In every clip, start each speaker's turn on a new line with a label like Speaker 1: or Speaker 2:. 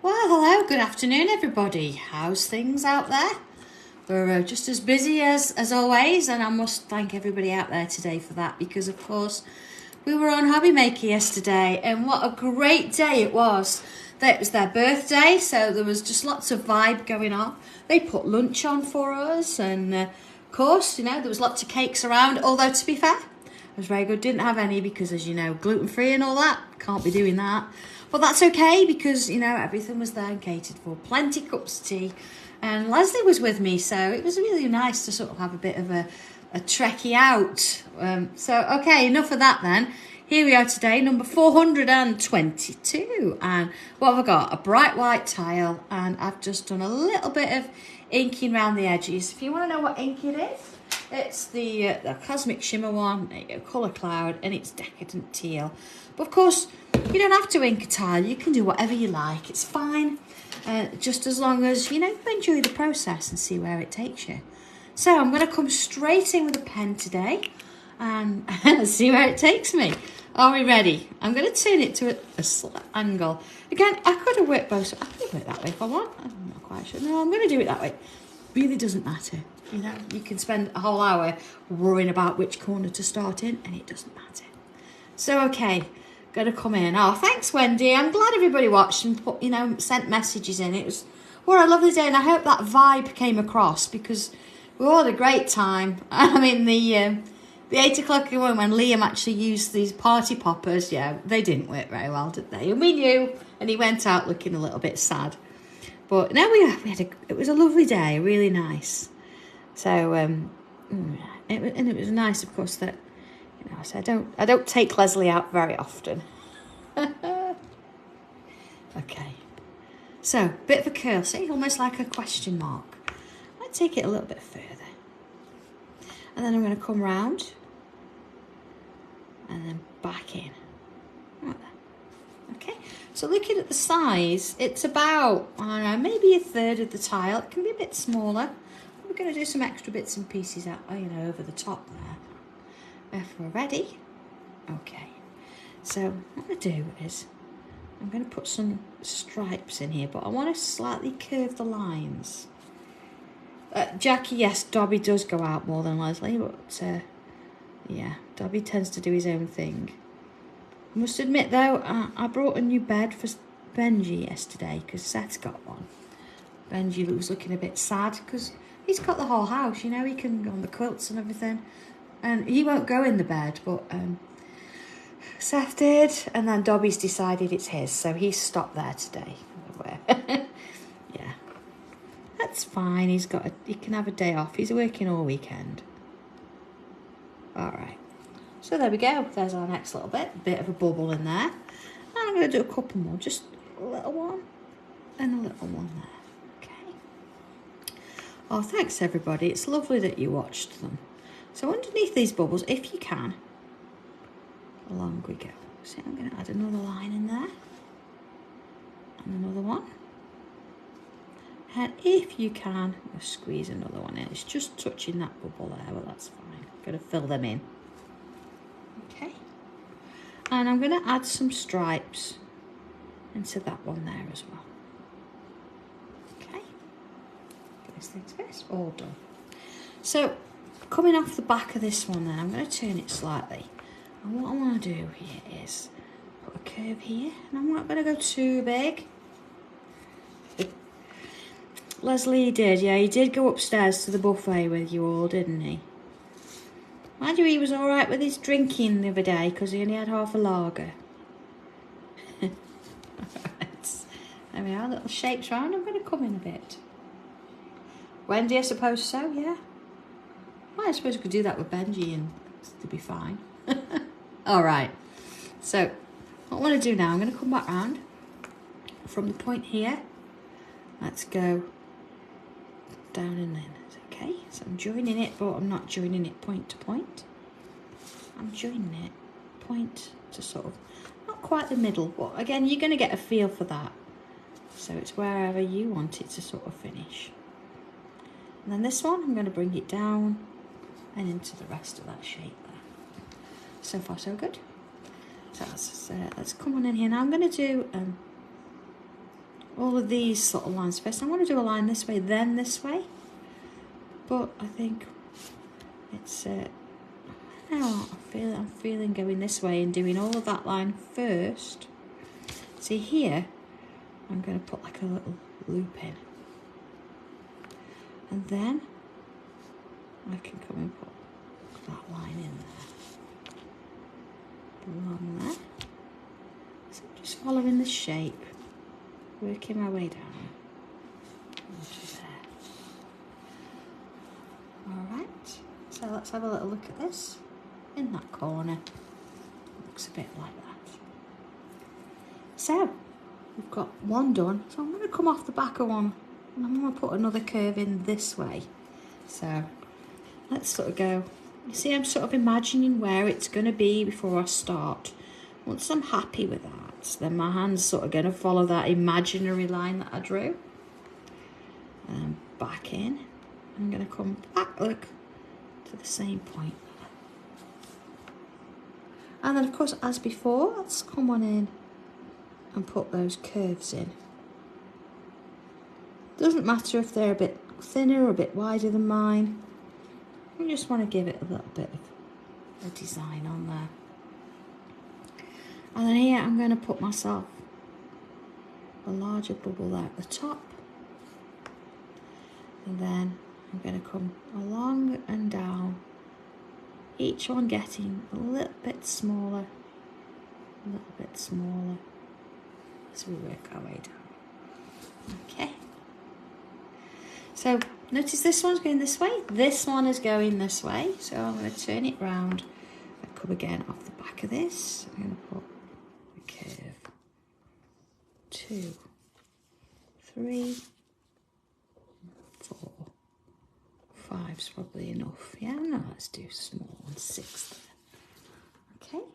Speaker 1: Well, hello, good afternoon everybody. How's things out there? We're just as busy as always, and I must thank everybody out there today for that, because of course we were on Hobby Maker yesterday, and what a great day it was. It was their birthday, so there was just lots of vibe going on. They put lunch on for us, and of course, you know, there was lots of cakes around, although to be fair, it was very good. Didn't have any because, as you know, gluten-free and all that, can't be doing that. But that's okay, because, you know, everything was there and catered for. Plenty cups of tea. And Leslie was with me, so it was really nice to sort of have a bit of a trekkie out. Okay, enough of that then. Here we are today, number 422. And what have I got? A bright white tile. And I've just done a little bit of inking around the edges. If you want to know what ink it is, it's the Cosmic Shimmer one, Colour Cloud, and it's Decedent Teal. But of course, you don't have to ink a tile. You can do whatever you like. It's fine, just as long as, you know, you enjoy the process and see where it takes you. So I'm going to come straight in with a pen today and see where it takes me. Are we ready? I'm going to turn it to a slight angle. Again, I could have worked both. I could have worked that way if I want. I'm not quite sure. No, I'm going to do it that way. Really doesn't matter. You know, you can spend a whole hour worrying about which corner to start in, and it doesn't matter. So, okay. Going to come in. Oh, thanks, Wendy. I'm glad everybody watched and put, you know, sent messages in. It was a lovely day, and I hope that vibe came across, because we all had a great time. I mean, the 8 o'clock one when Liam actually used these party poppers, yeah, they didn't work very well, did they? And we knew, and he went out looking a little bit sad. But no, it was a lovely day, really nice. So it was nice, of course, that. You know, so I don't take Leslie out very often. Okay. So, bit of a curl, see, almost like a question mark. I'll take it a little bit further. And then I'm going to come round. And then back in. Like that. Okay. So looking at the size, it's about, I don't know, maybe a third of the tile. It can be a bit smaller. We're going to do some extra bits and pieces out, you know, over the top there. If we're ready, okay. So what I'm going to do is I'm going to put some stripes in here, but I want to slightly curve the lines. Jackie, yes, Dobby does go out more than Leslie, but yeah, Dobby tends to do his own thing. I must admit though, I brought a new bed for Benji yesterday because Seth's got one. Benji was looking a bit sad because he's got the whole house, you know, he can go on the quilts and everything. And he won't go in the bed, but Seth did. And then Dobby's decided it's his, so he's stopped there today. Yeah, that's fine. He can have a day off. He's working all weekend. All right. So there we go. There's our next little bit of a bubble in there. And I'm going to do a couple more, just a little one and a little one there. Okay. Oh, thanks everybody. It's lovely that you watched them. So underneath these bubbles, if you can, along we go. So I'm going to add another line in there. And another one. And if you can, we'll squeeze another one in. It's just touching that bubble there, but that's fine. I'm going to fill them in. Okay. And I'm going to add some stripes into that one there as well. Okay. First things first, all done. So, coming off the back of this one then, I'm going to turn it slightly. And what I want to do here is put a curve here. And I'm not going to go too big. Leslie did, yeah, he did go upstairs to the buffet with you all, didn't he? Mind you, he was all right with his drinking the other day because he only had half a lager. Right. There we are, little shapes round. I'm going to come in a bit. Wendy, I suppose so, yeah. Well, I suppose we could do that with Benji and to be fine. All right. So what I want to do now, I'm going to come back round from the point here. Let's go down and in. Okay. So I'm joining it, but I'm not joining it point to point. I'm joining it point to sort of, not quite the middle, but again, you're going to get a feel for that. So it's wherever you want it to sort of finish. And then this one, I'm going to bring it down and into the rest of that shape there. So far so good. So let's come on in here now. I'm going to do all of these sort of lines first. I'm going to do a line this way, then this way. But I think it's, I don't know, I'm feeling going this way and doing all of that line first. See here, I'm going to put like a little loop in. And then I can come and put that line in there. Along there. So I'm just following the shape, working my way down into there. Alright, so let's have a little look at this in that corner. Looks a bit like that. So, we've got one done. So I'm going to come off the back of one and I'm going to put another curve in this way. So, let's sort of go. You see, I'm sort of imagining where it's going to be before I start. Once I'm happy with that, then my hand's sort of going to follow that imaginary line that I drew. And back in. I'm going to come back, look, to the same point. And then, of course, as before, let's come on in and put those curves in. Doesn't matter if they're a bit thinner or a bit wider than mine. I just want to give it a little bit of a design on there. And then here I'm going to put myself a larger bubble there at the top. And then I'm going to come along and down, each one getting a little bit smaller, as we work our way down. Okay. So notice this one's going this way, this one is going this way, so I'm going to turn it round and come again off the back of this. I'm going to put a curve, 2, 3, 4, 5's probably enough. Yeah, no, let's do small one, 6 there. Okay,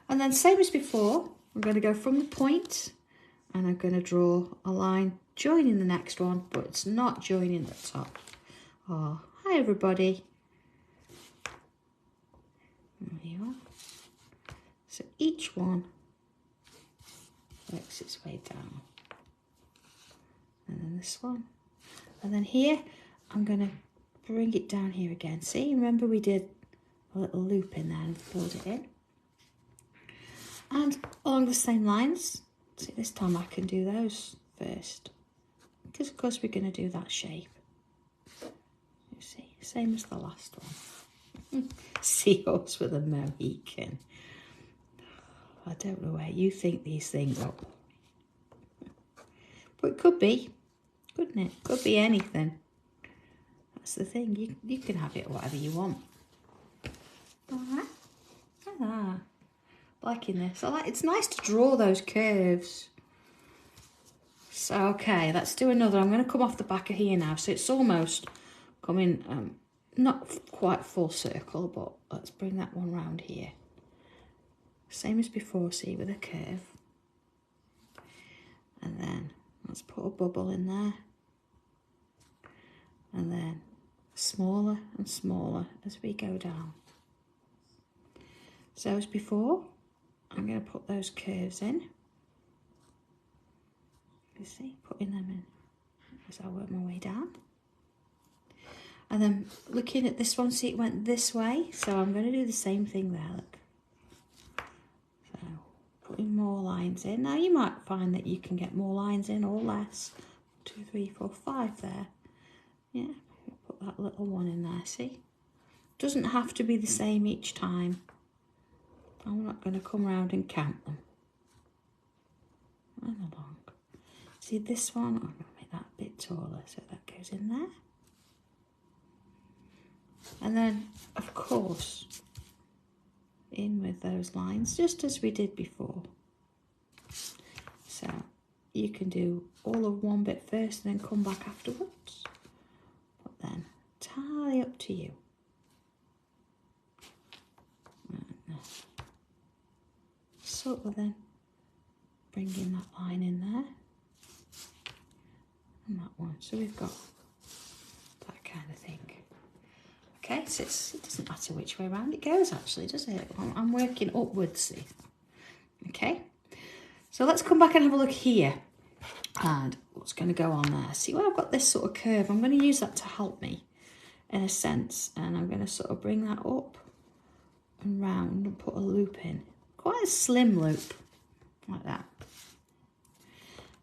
Speaker 1: and then same as before, I'm going to go from the point and I'm going to draw a line joining the next one, but it's not joining the top. Oh, hi everybody. There you are. So each one works its way down. And then this one. And then here, I'm going to bring it down here again. See, remember we did a little loop in there and filled it in. And along the same lines, see, this time I can do those first. Because of course we're going to do that shape. You see, same as the last one. Seahorse with a Mohican. I don't know where you think these things up. But it could be, couldn't it? Could be anything. That's the thing, you can have it whatever you want. Alright. Ah, liking this. It's nice to draw those curves. So, okay, let's do another. I'm going to come off the back of here now. So it's almost coming, not quite full circle, but let's bring that one round here. Same as before, see, with a curve. And then let's put a bubble in there. And then smaller and smaller as we go down. So as before, I'm going to put those curves in. You see, putting them in as I work my way down. And then looking at this one, see it went this way, so I'm going to do the same thing there, look. So putting more lines in. Now you might find that you can get more lines in or less. 2, 3, 4, 5 there. Yeah, put that little one in there, see? Doesn't have to be the same each time. I'm not going to come around and count them. And along. See this one, I'm going to make that a bit taller, so that goes in there. And then, of course, in with those lines, just as we did before. So, you can do all of one bit first and then come back afterwards. But then, entirely up to you. Sort of then bringing that line in there. And that one. So we've got that kind of thing. Okay, so it doesn't matter which way around it goes actually, does it? I'm working upwards, see. Okay, so let's come back and have a look here. And what's going to go on there? See where I've got this sort of curve? I'm going to use that to help me in a sense. And I'm going to sort of bring that up and round and put a loop in. Quite a slim loop, like that.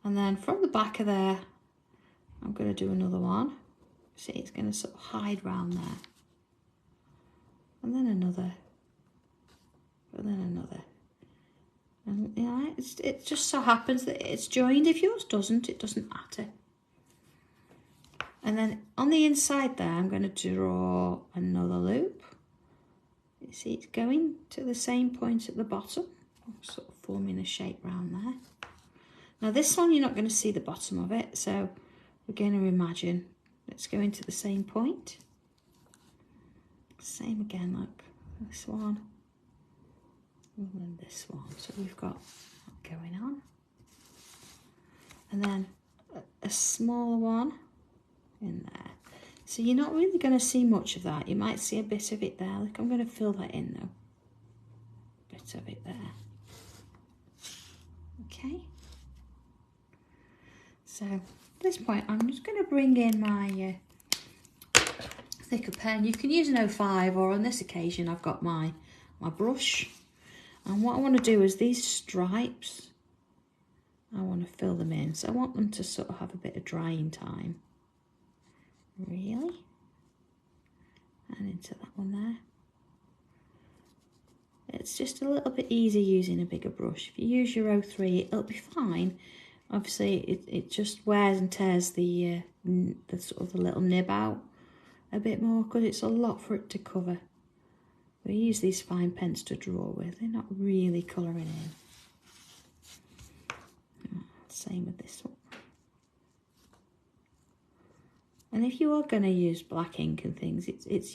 Speaker 1: And then from the back of there, I'm going to do another one. See, it's going to sort of hide round there. And then another. And then another. And you know, it just so happens that it's joined. If yours doesn't, it doesn't matter. And then on the inside there, I'm going to draw another loop. You see, it's going to the same point at the bottom. I'm sort of forming a shape round there. Now this one, you're not going to see the bottom of it, so we're going to imagine it's going to the same point. Same again, look, this one. And then this one, so we've got that going on. And then a smaller one in there. So you're not really going to see much of that. You might see a bit of it there. Look, I'm going to fill that in though. Bit of it there. Okay. So at this point, I'm just going to bring in my thicker pen. You can use an 05, or on this occasion, I've got my brush. And what I want to do is these stripes, I want to fill them in. So I want them to sort of have a bit of drying time. Really? And into that one there. It's just a little bit easier using a bigger brush. If you use your 03, it'll be fine. Obviously, it just wears and tears the sort of the little nib out a bit more, because it's a lot for it to cover. We use these fine pens to draw with. They're not really colouring in. Same with this one. And if you are going to use black ink and things, it's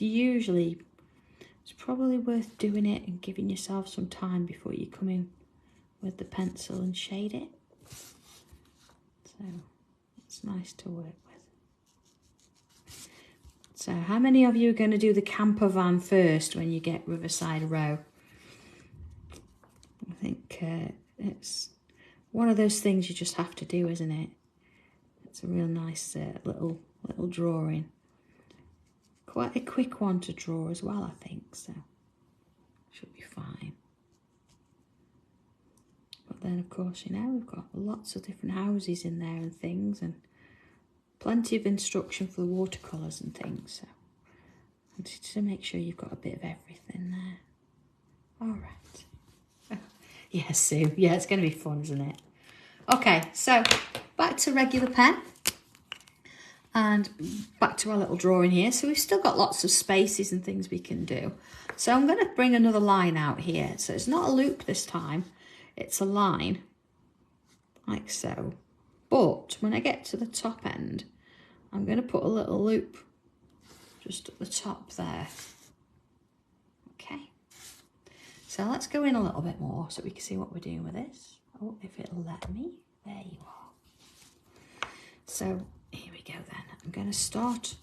Speaker 1: probably worth doing it and giving yourself some time before you come in with the pencil and shade it. So it's nice to work with. So how many of you are going to do the camper van first when you get Riverside Row? I think it's one of those things you just have to do, isn't it? It's a real nice little drawing. Quite a quick one to draw as well, I think, so should be fine. But then, of course, you know, we've got lots of different houses in there and things, and plenty of instruction for the watercolours and things, so I wanted to make sure you've got a bit of everything there. All right. Yes, Sue. Yeah, it's going to be fun, isn't it? Okay, so back to regular pen. And back to our little drawing here. So we've still got lots of spaces and things we can do. So I'm going to bring another line out here. So it's not a loop this time. It's a line, like so. But when I get to the top end, I'm going to put a little loop just at the top there. Okay. So let's go in a little bit more so we can see what we're doing with this. Oh, if it'll let me. There you are. So here we go then. I'm going to start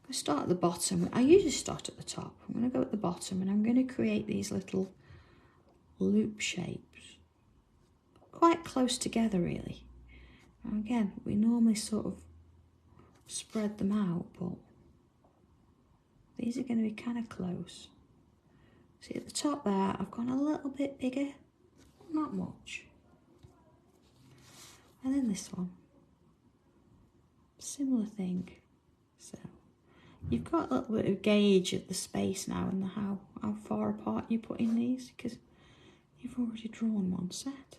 Speaker 1: at the bottom. I usually start at the top. I'm going to go at the bottom and I'm going to create these little loop shapes. Quite close together, really. Now again, we normally sort of spread them out, but these are going to be kind of close. See, at the top there, I've gone a little bit bigger. Not much. And then this one. Similar thing. So you've got a little bit of gauge of the space now and how far apart you put in these, because you've already drawn one set.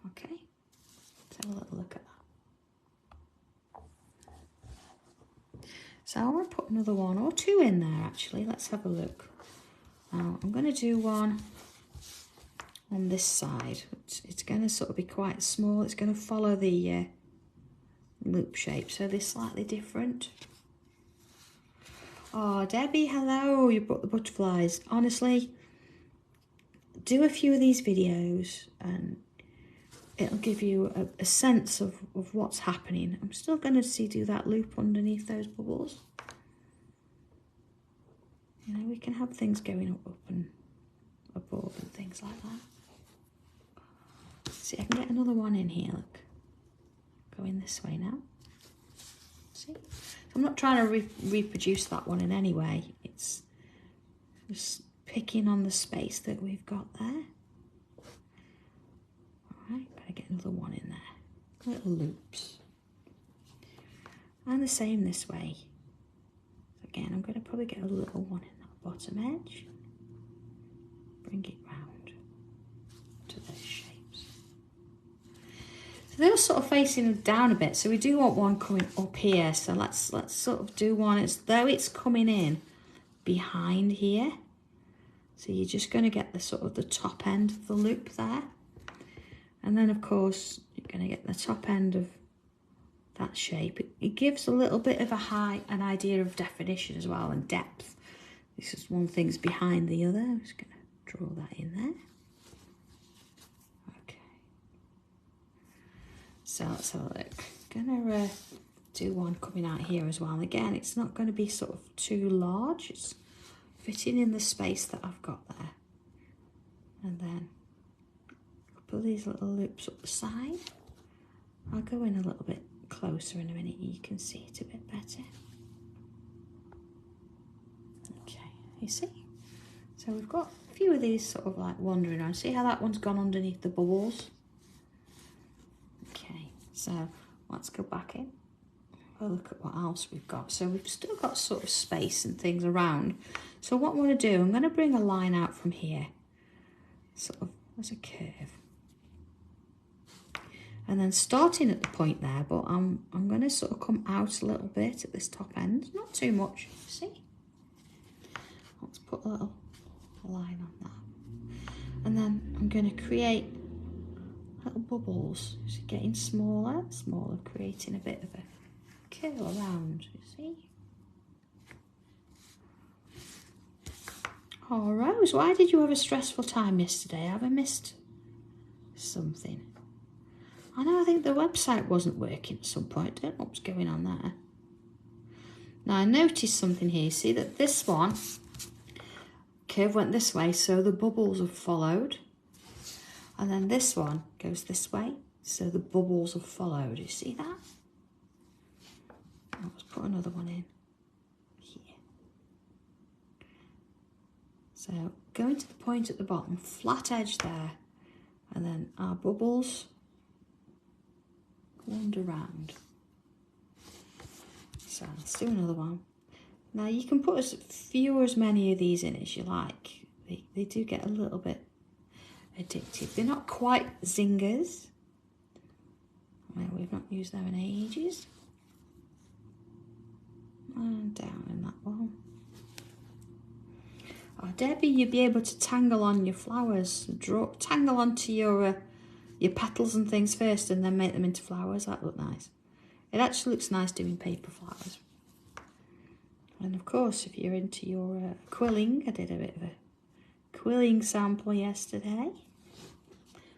Speaker 1: Okay, let's have a little look at that. So I want to put another one or two in there actually. Let's have a look. Now I'm going to do one on this side. It's going to sort of be quite small. It's going to follow the loop shape, so they're slightly different. Oh, Debbie, hello, you brought the butterflies. Honestly, do a few of these videos and it'll give you a sense of what's happening. I'm still going to do that loop underneath those bubbles. You know, we can have things going up and above and things like that. See, I can get another one in here, look. Going this way now. See? I'm not trying to reproduce that one in any way. It's just picking on the space that we've got there. Alright, gotta get another one in there. Little loops. And the same this way. Again, I'm going to probably get a little one in that bottom edge. Bring it round to those shapes. So they're sort of facing down a bit, so we do want one coming up here. So let's sort of do one as though it's coming in behind here. So you're just going to get the sort of the top end of the loop there. And then of course you're going to get the top end of that shape. It gives a little bit of an idea of definition as well, and depth. This is one thing's behind the other. I'm just going to draw that in there. Okay. So let's have a look. Gonna do one coming out here as well. And again, it's not going to be sort of too large. It's fitting in the space that I've got there. And then put these little loops up the side. I'll go in a little bit closer in a minute, you can see it a bit better. Okay, you see? So we've got a few of these sort of like wandering around. See how that one's gone underneath the bubbles? Okay, so let's go back in. Have a look at what else we've got. So we've still got sort of space and things around. So what I'm going to do, I'm going to bring a line out from here, sort of as a curve. And then starting at the point there, but I'm going to sort of come out a little bit at this top end. Not too much, see? Let's put a little line on that. And then I'm going to create little bubbles. So getting smaller, smaller, creating a bit of a curl around, you see? Oh, Rose, why did you have a stressful time yesterday? Have I missed something? I know, I think the website wasn't working at some point. I don't know what's going on there. Now I noticed something here. See that this one, curve went this way, so the bubbles have followed. And then this one goes this way, so the bubbles have followed. You see that? Let's put another one in here. So going to the point at the bottom, flat edge there, and then our bubbles wander around. So let's do another one. Now you can put as few or as many of these in as you like. They do get a little bit addictive. They're not quite zingers. Well, we've not used them in ages. And down in that one. Oh, Debbie, you'd be able to tangle on your flowers. Tangle onto your petals and things first and then make them into flowers. That look nice. It actually looks nice doing paper flowers. And of course, if you're into your quilling, I did a bit of a quilling sample yesterday.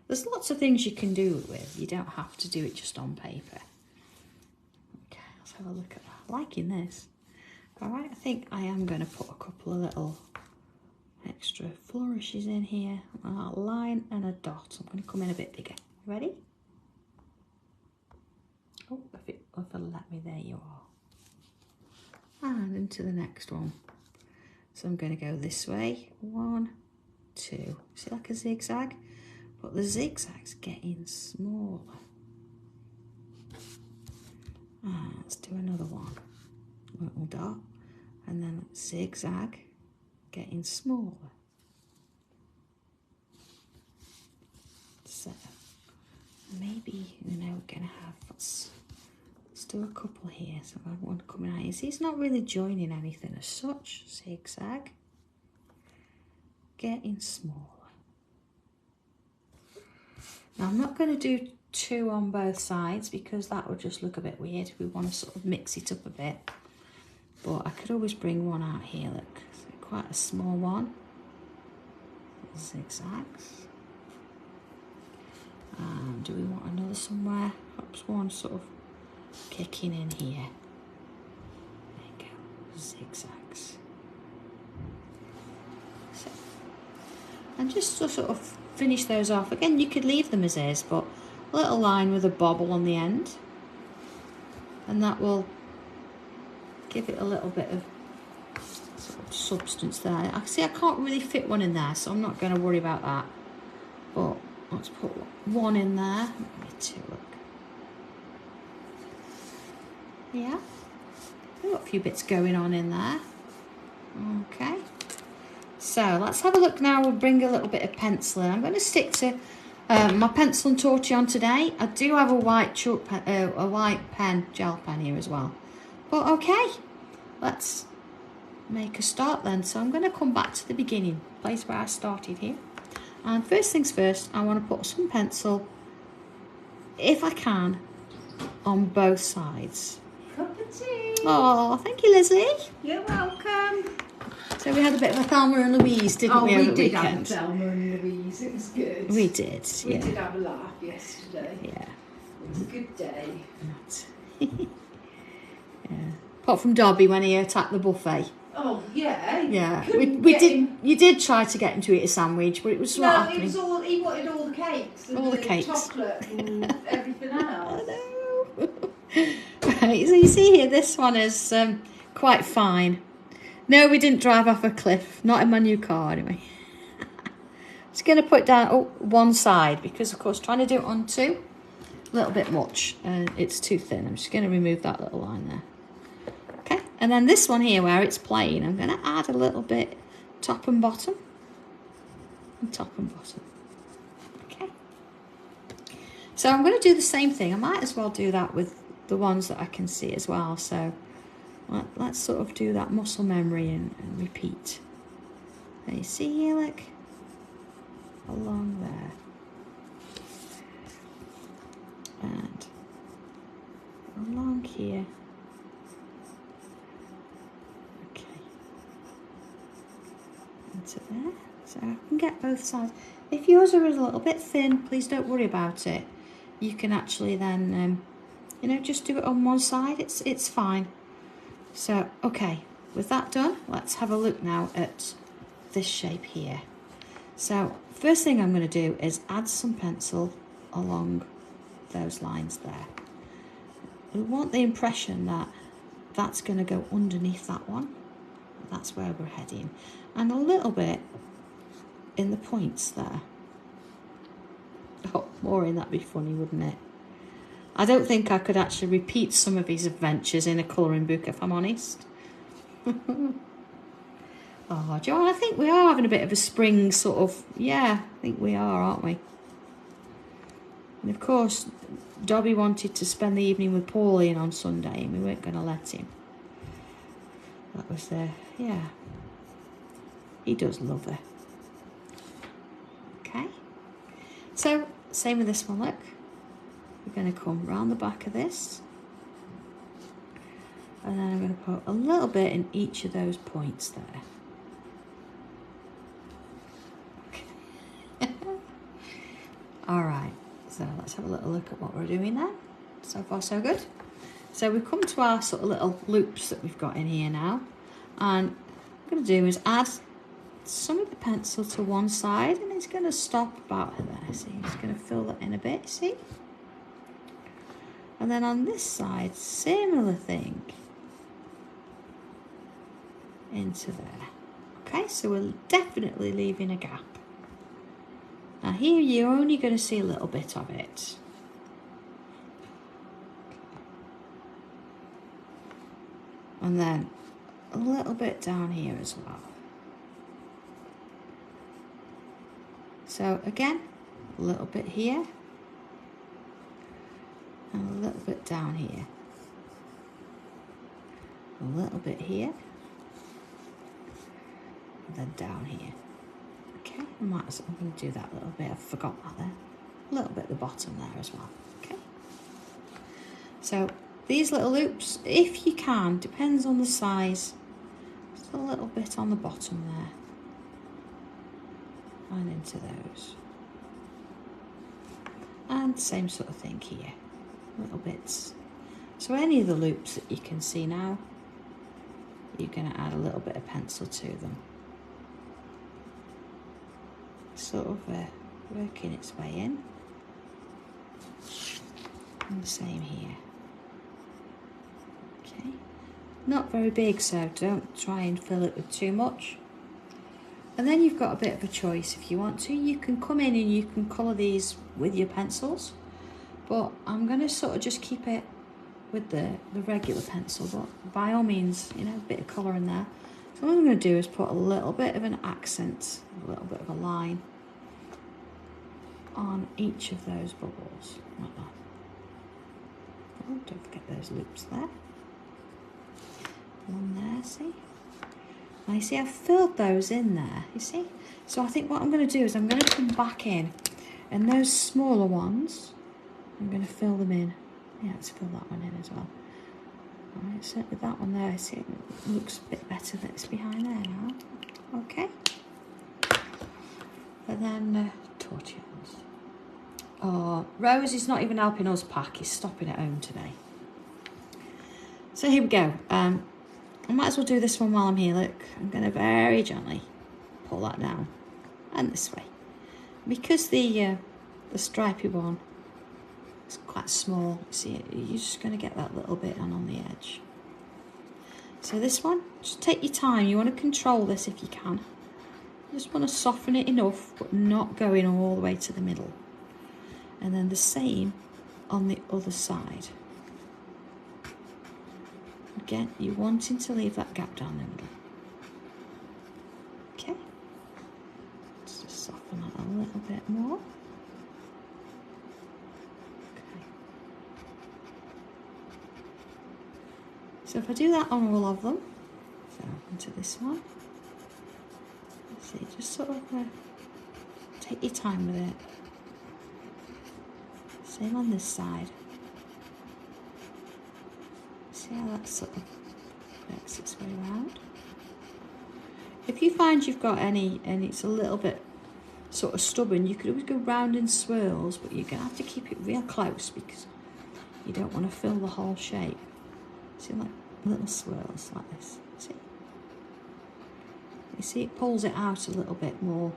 Speaker 1: There's lots of things you can do it with. You don't have to do it just on paper. Okay, let's have a look at that. Liking this. All right, I think I am going to put a couple of little extra flourishes in here. A line and a dot. I'm going to come in a bit bigger. Ready? Oh, if it'll let me, there you are. And into the next one. So I'm going to go this way. 1, 2. See, like a zigzag? But the zigzag's getting smaller. Let's do another one. Little dot. And then zigzag getting smaller. So maybe, we're going to have, let's do a couple here. So I have one coming out. You see, it's not really joining anything as such. Zigzag getting smaller. Now I'm not going to do 2 on both sides because that would just look a bit weird. We want to sort of mix it up a bit. But I could always bring one out here, look. So quite a small one. Zigzags. Do we want another somewhere? Perhaps one sort of kicking in here. There you go. Zigzags. So, and just to sort of finish those off. Again, you could leave them as is, but a little line with a bobble on the end, and that will give it a little bit of sort of substance there. I can't really fit one in there, so I'm not going to worry about that. But let's put one in there. Maybe two, look. Yeah. We've got a few bits going on in there. Okay. So let's have a look now. We'll bring a little bit of pencil in. I'm going to stick to my pencil and Tortillon today. I do have a white chalk pen, a white pen, gel pen here as well. But okay, let's make a start then. So I'm going to come back to the beginning, place where I started here. And first things first, I want to put some pencil, if I can, on both sides.
Speaker 2: Cup of tea.
Speaker 1: Oh, thank you, Lizzie.
Speaker 2: You're welcome.
Speaker 1: So we had a bit of a Thelma and Louise, didn't we, over the
Speaker 2: did
Speaker 1: weekend?
Speaker 2: have a Thelma and Louise. It was good.
Speaker 1: We did,
Speaker 2: We
Speaker 1: yeah.
Speaker 2: did have a laugh yesterday.
Speaker 1: Yeah.
Speaker 2: It was a good day.
Speaker 1: Yeah. Apart from Dobby when he attacked the buffet.
Speaker 2: Oh, yeah.
Speaker 1: Yeah.
Speaker 2: Couldn't
Speaker 1: We
Speaker 2: get
Speaker 1: did.
Speaker 2: him.
Speaker 1: You did try to get him to eat a sandwich, but it was not
Speaker 2: No,
Speaker 1: happening.
Speaker 2: it was all, he wanted all the cakes and
Speaker 1: All the cakes.
Speaker 2: chocolate and everything else.
Speaker 1: I know. Right, so you see here, this one is quite fine. No, we didn't drive off a cliff. Not in my new car, anyway. Just going to put down one side because, of course, trying to do it on two, a little bit much. It's too thin. I'm just going to remove that little line there. Okay, and then this one here where it's plain, I'm going to add a little bit top and bottom. And top and bottom. Okay. So I'm going to do the same thing. I might as well do that with the ones that I can see as well. So let's sort of do that muscle memory and repeat. There you see here, look, along there. And along here. Okay. Into there. So I can get both sides. If yours are a little bit thin, please don't worry about it. You can actually then, you know, just do it on one side. It's fine. So, okay, with that done, let's have a look now at this shape here. So, first thing I'm going to do is add some pencil along those lines there. We want the impression that that's going to go underneath that one. That's where we're heading. And a little bit in the points there. Oh, Maureen, that'd be funny, wouldn't it? I don't think I could actually repeat some of his adventures in a colouring book, if I'm honest. Oh, John, I think we are having a bit of a spring sort of... Yeah, I think we are, aren't we? And of course, Dobby wanted to spend the evening with Pauline on Sunday, and we weren't going to let him. That was the... Yeah. He does love her. Okay. So, same with this one, look. We're going to come round the back of this, and then I'm going to put a little bit in each of those points there. Okay. Alright, so let's have a little look at what we're doing there. So far so good. So we've come to our sort of little loops that we've got in here now, and what I'm going to do is add some of the pencil to one side, and it's going to stop about there. See, it's going to fill that in a bit, see? And then on this side, similar thing into there. Okay, so we're definitely leaving a gap. Now here you're only going to see a little bit of it. And then a little bit down here as well. So again, a little bit here. And a little bit down here. A little bit here. And then down here. Okay, I'm going to do that a little bit. I forgot that there. A little bit at the bottom there as well. Okay. So these little loops, if you can, depends on the size. Just a little bit on the bottom there. And into those. And same sort of thing here. Little bits. So any of the loops that you can see now, you're going to add a little bit of pencil to them. Sort of working its way in. And the same here. Okay, not very big, so don't try and fill it with too much. And then you've got a bit of a choice if you want to. You can come in and you can colour these with your pencils, but I'm going to sort of just keep it with the regular pencil, but by all means, you know, a bit of colour in there. So what I'm going to do is put a little bit of an accent, a little bit of a line on each of those bubbles, like that. Oh, don't forget those loops there. One there, see? Now you see I've filled those in there, you see? So I think what I'm going to do is I'm going to come back in, and those smaller ones, I'm going to fill them in. Yeah, let's fill that one in as well. Alright, so with that one there, see it looks a bit better that it's behind there now. Okay. And then Tortillons. Oh, Rose is not even helping us pack, he's stopping at home today. So here we go. I might as well do this one while I'm here. Look, I'm going to very gently pull that down and this way. Because the stripy one is quite small, see, you're just going to get that little bit on the edge. So this one, just take your time. You want to control this if you can. You just want to soften it enough, but not going all the way to the middle. And then the same on the other side. Again, you're wanting to leave that gap down the middle. Okay. Let's just soften that a little bit more. Okay. So if I do that on all of them, so into this one, see, just sort of take your time with it. Same on this side. See how that sort of works its way around. If you find you've got any and it's a little bit sort of stubborn, you could always go round in swirls, but you're going to have to keep it real close because you don't want to fill the whole shape. See, like little swirls like this. See? You see it pulls it out a little bit more.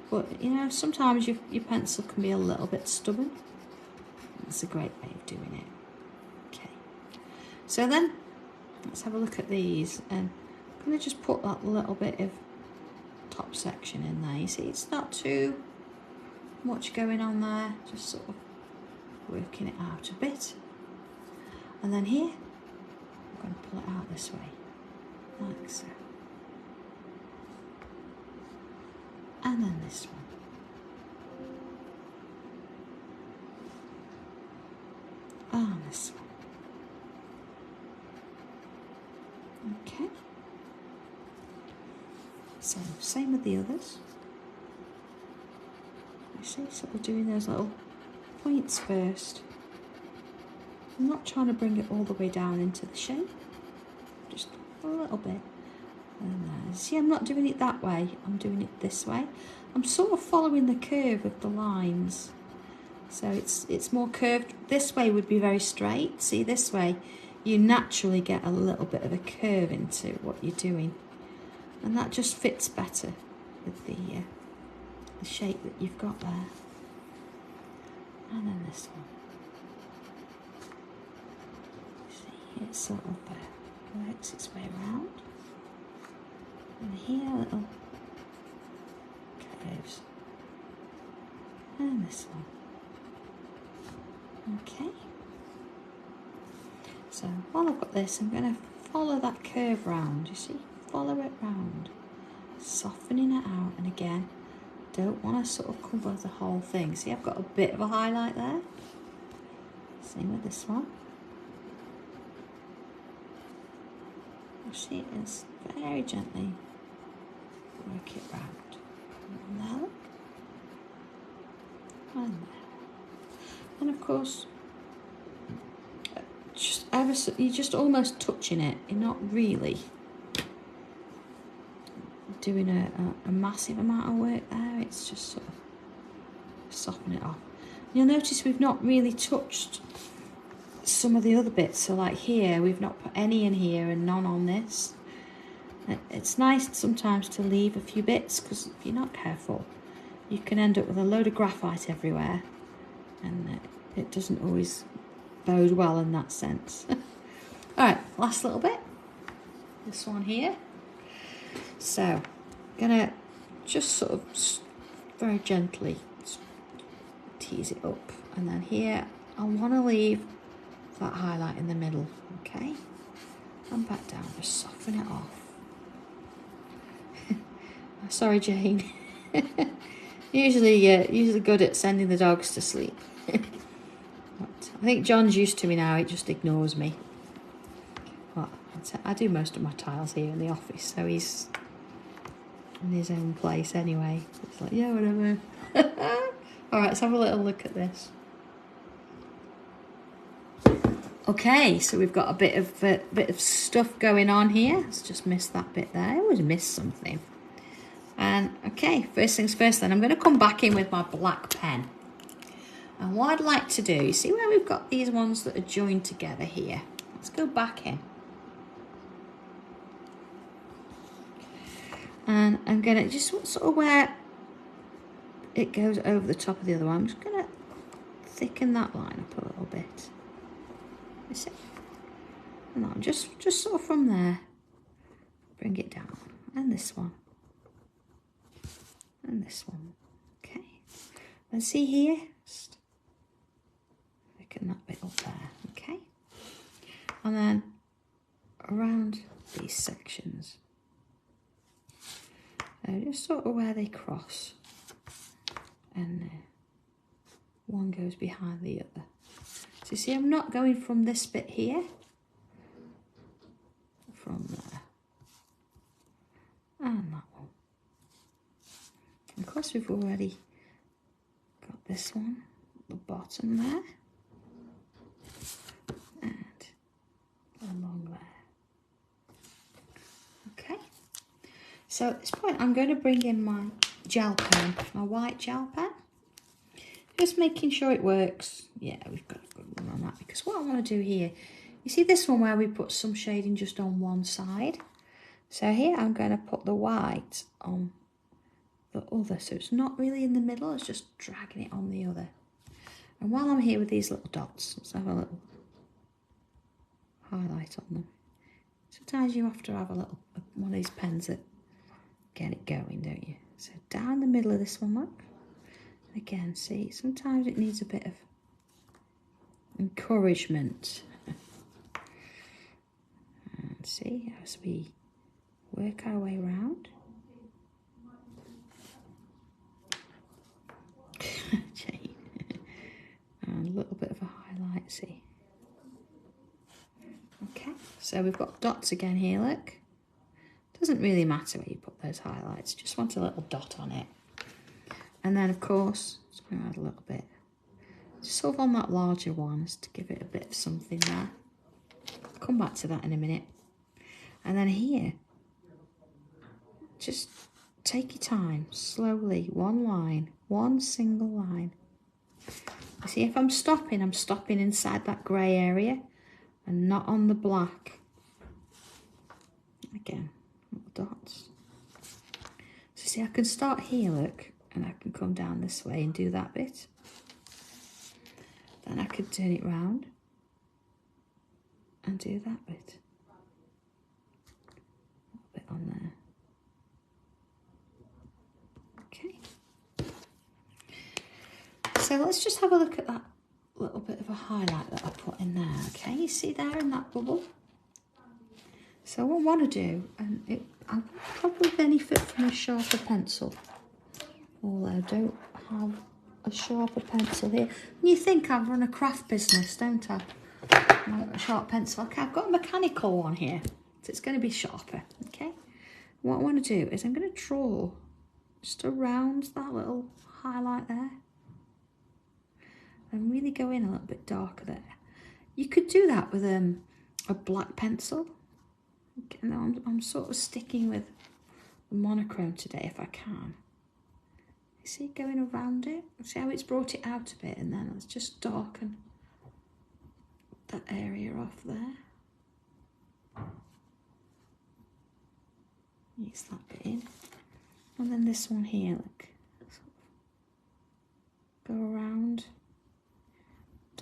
Speaker 1: But, you know, sometimes your pencil can be a little bit stubborn. It's a great way of doing it. So then, let's have a look at these, and I'm going to just put that little bit of top section in there. You see, it's not too much going on there, just sort of working it out a bit. And then here, I'm going to pull it out this way, like so. And then this one. And this one. Okay, so same with the others. You see, sort of doing those little points first. I'm not trying to bring it all the way down into the shape, just a little bit. And see, I'm not doing it that way, I'm doing it this way. I'm sort of following the curve of the lines. So it's more curved. This way would be very straight. See, this way, you naturally get a little bit of a curve into what you're doing, and that just fits better with the shape that you've got there. And then this one, see, it sort of works its way around, and here little curves, and this one. Okay. So while I've got this, I'm going to follow that curve round, you see, follow it round, softening it out, and again, don't want to sort of cover the whole thing. See, I've got a bit of a highlight there, same with this one. You see, it's very gently work it round, and there, and there. And of course, you're just almost touching it. You're not really doing a massive amount of work there. It's just sort of soften it off. You'll notice we've not really touched some of the other bits. So like here, we've not put any in here and none on this. It's nice sometimes to leave a few bits, because if you're not careful, you can end up with a load of graphite everywhere, and it doesn't always bode well in that sense. All right, last little bit. This one here. So, gonna just sort of very gently tease it up, and then here I want to leave that highlight in the middle. Okay, and back down, just soften it off. Sorry, Jane. usually good at sending the dogs to sleep. I think John's used to me now. He just ignores me. Well, I do most of my tiles here in the office, so he's in his own place anyway. It's like, yeah, whatever. All right, let's have a little look at this. Okay, so we've got a bit of stuff going on here. Let's just miss that bit there. I always miss something. And okay, first things first then, I'm going to come back in with my black pen. And what I'd like to do, you see where we've got these ones that are joined together here? Let's go back in. And I'm going to just sort of where it goes over the top of the other one, I'm just going to thicken that line up a little bit. You see? And that, just sort of from there, bring it down. And this one. And this one. Okay. And see here? Just thicken that bit up there. Okay. And then around these sections. Just sort of where they cross. And one goes behind the other. So you see, I'm not going from this bit here, from there, and that one. And of course, we've already got this one, the bottom there, and along there. Okay. So at this point, I'm going to bring in my gel pen, my white gel pen. Just making sure it works. Yeah, we've got a good one on that, because what I want to do here, you see this one where we put some shading just on one side? So here I'm going to put the white on the other, so it's not really in the middle, it's just dragging it on the other. And while I'm here with these little dots, let's have a little highlight on them. Sometimes you have to have a little one of these pens that get it going, don't you? So down the middle of this one, look. Again, see, sometimes it needs a bit of encouragement. And see, as we work our way around. Jane. And a little bit of a highlight, see. Okay, so we've got dots again here, look. Doesn't really matter where you put those highlights, just want a little dot on it. And then, of course, just going to add a little bit, just sort of on that larger one, just to give it a bit of something there. I'll come back to that in a minute. And then here, just take your time, slowly, one line, one single line. You see, if I'm stopping inside that grey area and not on the black. Again, little dots. So see, I can start here, look. And I can come down this way and do that bit. Then I could turn it round and do that bit. A bit on there. Okay. So let's just have a look at that little bit of a highlight that I put in there. Okay, you see there in that bubble? So what I want to do, and I'll probably benefit from a sharper pencil. Although I don't have a sharper pencil here. And you think I run a craft business, don't I? A sharp pencil. Okay, I've got a mechanical one here, so it's going to be sharper. Okay. What I want to do is I'm going to draw just around that little highlight there, and really go in a little bit darker there. You could do that with a black pencil. Okay, no, I'm sort of sticking with the monochrome today if I can. You see, going around it, see how it's brought it out a bit, and then let's just darken that area off there. Use that bit in. And then this one here, look.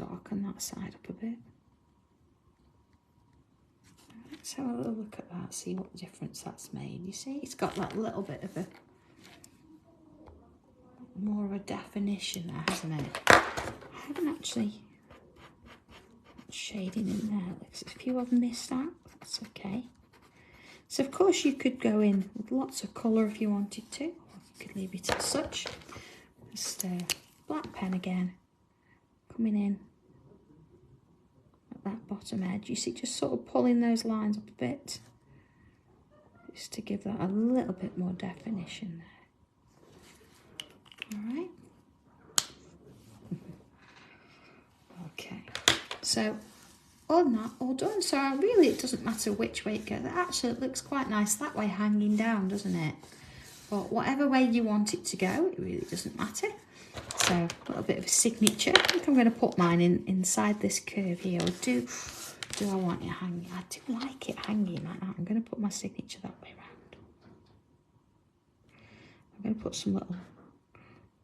Speaker 1: darken that side up a bit. Let's have a little look at that, see what difference that's made. You see, it's got that little bit of a more of a definition there, hasn't it? I haven't actually shading in there. Looks as if you have missed out, that's okay. So of course you could go in with lots of colour if you wanted to, or you could leave it as such. Just black pen again, coming in at that bottom edge. You see, just sort of pulling those lines up a bit, just to give that a little bit more definition there. All right. Okay, so on that, all done. So really it doesn't matter which way it goes. Actually, it looks quite nice that way hanging down, doesn't it? But whatever way you want it to go, it really doesn't matter. So a little bit of a signature. I think I'm going to put mine inside this curve here. Or do I want it hanging? I do like it hanging like that. I'm going to put my signature that way around. I'm going to put some little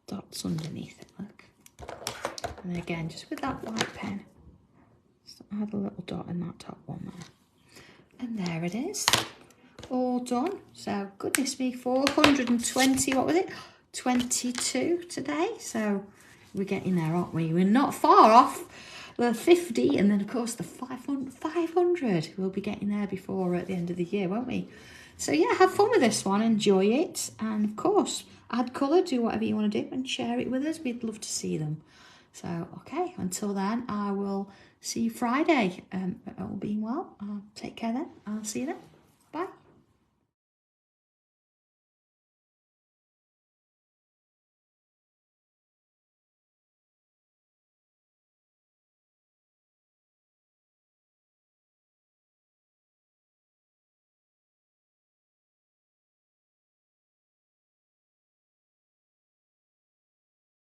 Speaker 1: dots underneath it, look. And then again, just with that white pen, just add a little dot in that top one there. And there it is. All done. So goodness me, 420, what was it? 22 today. So we're getting there, aren't we? We're not far off the 50, and then of course the 500. We'll be getting there before at the end of the year, won't we? So yeah, have fun with this one, enjoy it, and of course add colour, do whatever you want to do, and share it with us. We'd love to see them. So okay, until then, I will see you Friday. All being well, take care then. I'll see you then. Bye.